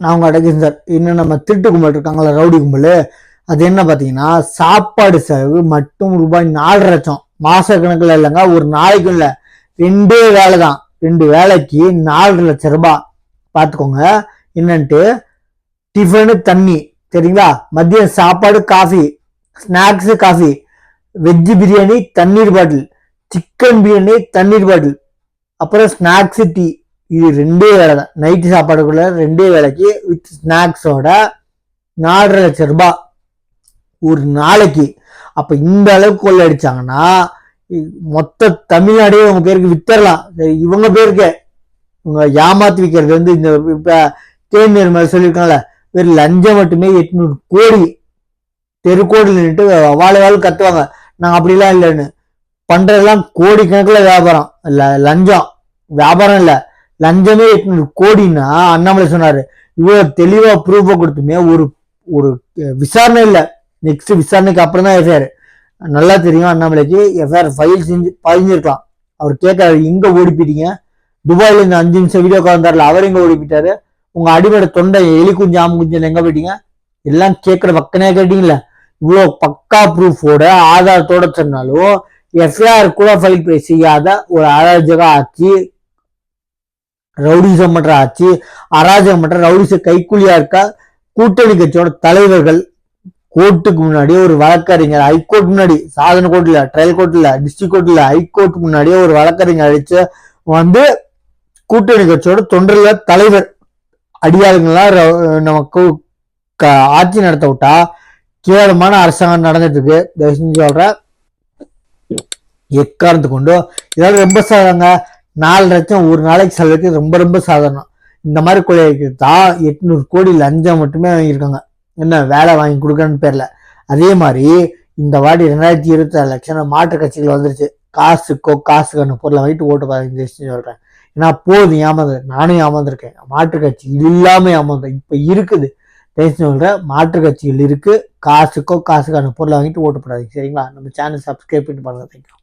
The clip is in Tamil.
நான் உங்க அடகிருந்தார். இன்னும் நம்ம திருட்டு கும்பல் இருக்காங்களா, ரவுடி கும்பல், அது என்ன பார்த்தீங்கன்னா சாப்பாடு செலவு மட்டும் ரூபாய் 4 லட்சம். மாச கணக்கில் இல்லைங்க, ஒரு நாளைக்கும் இல்லை, 2 வேலை தான். 2 வேலைக்கு 4 லட்சம் ரூபாய். பார்த்துக்கோங்க என்னன்ட்டு. டிஃபனு தண்ணி சரிங்களா, மதியம் சாப்பாடு coffee, snacks coffee, veg biryani தண்ணீர் பாட்டில், சிக்கன் பிரியாணி தண்ணீர் பாட்டில், அப்புறம் ஸ்நாக்ஸு டீ. இது 2 வேலை தான். நைட்டு சாப்பாடுக்குள்ள 2 வேலைக்கு வித் ஸ்நாக்ஸோட 4 லட்சம் ரூபாய் ஒரு நாளைக்கு. அப்ப இந்த அளவுக்கு கொள்ள அடிச்சாங்கன்னா மொத்த தமிழ்நாடே உங்க பேருக்கு வித்தரலாம். இவங்க பேருக்கு இவங்க ஏமாத்தி விற்கிறது வந்து இந்த இப்ப தேநீர் மாதிரி சொல்லியிருக்காங்கல்ல, வெறும் லஞ்சம் மட்டுமே 800 கோடி. தெருக்கோடியில் நின்றுட்டு வாழை கத்துவாங்க, நாங்க அப்படிலாம் இல்லைன்னு. பண்றதெல்லாம் கோடி கணக்குல வியாபாரம், லஞ்சம் வியாபாரம் இல்ல, லஞ்சமே 800 கோடின்னா அண்ணாமலை சொன்னாரு. இவ்வளவு தெளிவா ப்ரூஃப கொடுத்துமே ஒரு ஒரு விசாரணை இல்ல. நெக்ஸ்ட் விசாரணைக்கு அப்புறம் தான் எஃப்ஐஆர். நல்லா தெரியும் அண்ணாமலைக்கு, எஃப்ஐஆர் ஃபைல் செஞ்சு பதிஞ்சிருக்கலாம். அவர் கேட்கறாரு, எங்க ஓடி போயிட்டீங்க? துபாயில இந்த 5 நிமிஷம் வீடியோ கால் வந்தார்ல, அவர் எங்க ஓடி போயிட்டாரு? உங்க அடிப்படை தொண்டை எலி குஞ்சு ஆம குஞ்சு எங்க போயிட்டீங்க? எல்லாம் கேட்கிற பக்கனே கேட்டீங்கல்ல. இவ்வளவு பக்கா ப்ரூஃபோட ஆதாரத்தோட சொன்னாலும் எஃப்ஐஆர் கூட ஃபைல் செய்யாத ஒரு அராஜக ஆட்சி, ரவுடிசம் பண்ற ஆட்சி, அராஜகம் பண்ற ரவுடிச கைக்கூலியா இருக்கா கூட்டணி கட்சியோட தலைவர்கள். கோர்ட்டுக்கு முன்னாடி ஒரு வழக்கறிஞர், ஹைகோர்ட் முன்னாடி, சாதன கோர்ட் இல்ல, ட்ரையல் கோர்ட் இல்ல, டிஸ்ட்ரிக்ட் கோர்ட் இல்ல, ஹைகோர்ட் முன்னாடியே ஒரு வழக்கறிஞர் அடிச்சு வந்து கூட்டணி கட்சியோட தொண்டர்ல தலைவர் அடியாளுங்கெல்லாம் நமக்கு ஆட்சி நடத்த விட்டா கேவலமான அரசாங்கம் நடந்துட்டு இருக்கு. தயவு செஞ்சு சொல்ற, எக்காரணத்து கொண்டு இதெல்லாம் ரொம்ப சாதாரணங்க. 4 லட்சம் ஒரு நாளைக்கு செலவுக்கு ரொம்ப ரொம்ப சாதாரணம். இந்த மாதிரி கொள்ளைக்கு தான் 800 கோடி லஞ்சம் மட்டுமே வாங்கியிருக்காங்க, என்ன வேலை வாங்கி கொடுக்கறன்னு பேர்ல. அதே மாதிரி இந்த வாட்டி 2026 லட்சம் மாற்று கட்சிகள் வந்துருச்சு. காசுக்கான பொருளை வாங்கிட்டு ஓட்டு பாருங்க சொல்றேன். ஏன்னா போதும் ஏமாந்து, நானும் ஏமாந்துருக்கேன். மாற்று கட்சி இல்லாம ஏமாந்தேன், இப்ப இருக்குது. சொல்றேன், மாற்று கட்சிகள் இருக்கு. காசுக்கான பொருளை வாங்கிட்டு ஓட்டு போடாதீங்க சரிங்களா. நம்ம சேனல் சப்ஸ்கிரைப் பண்ணி பாருங்க. தேங்க்யூ.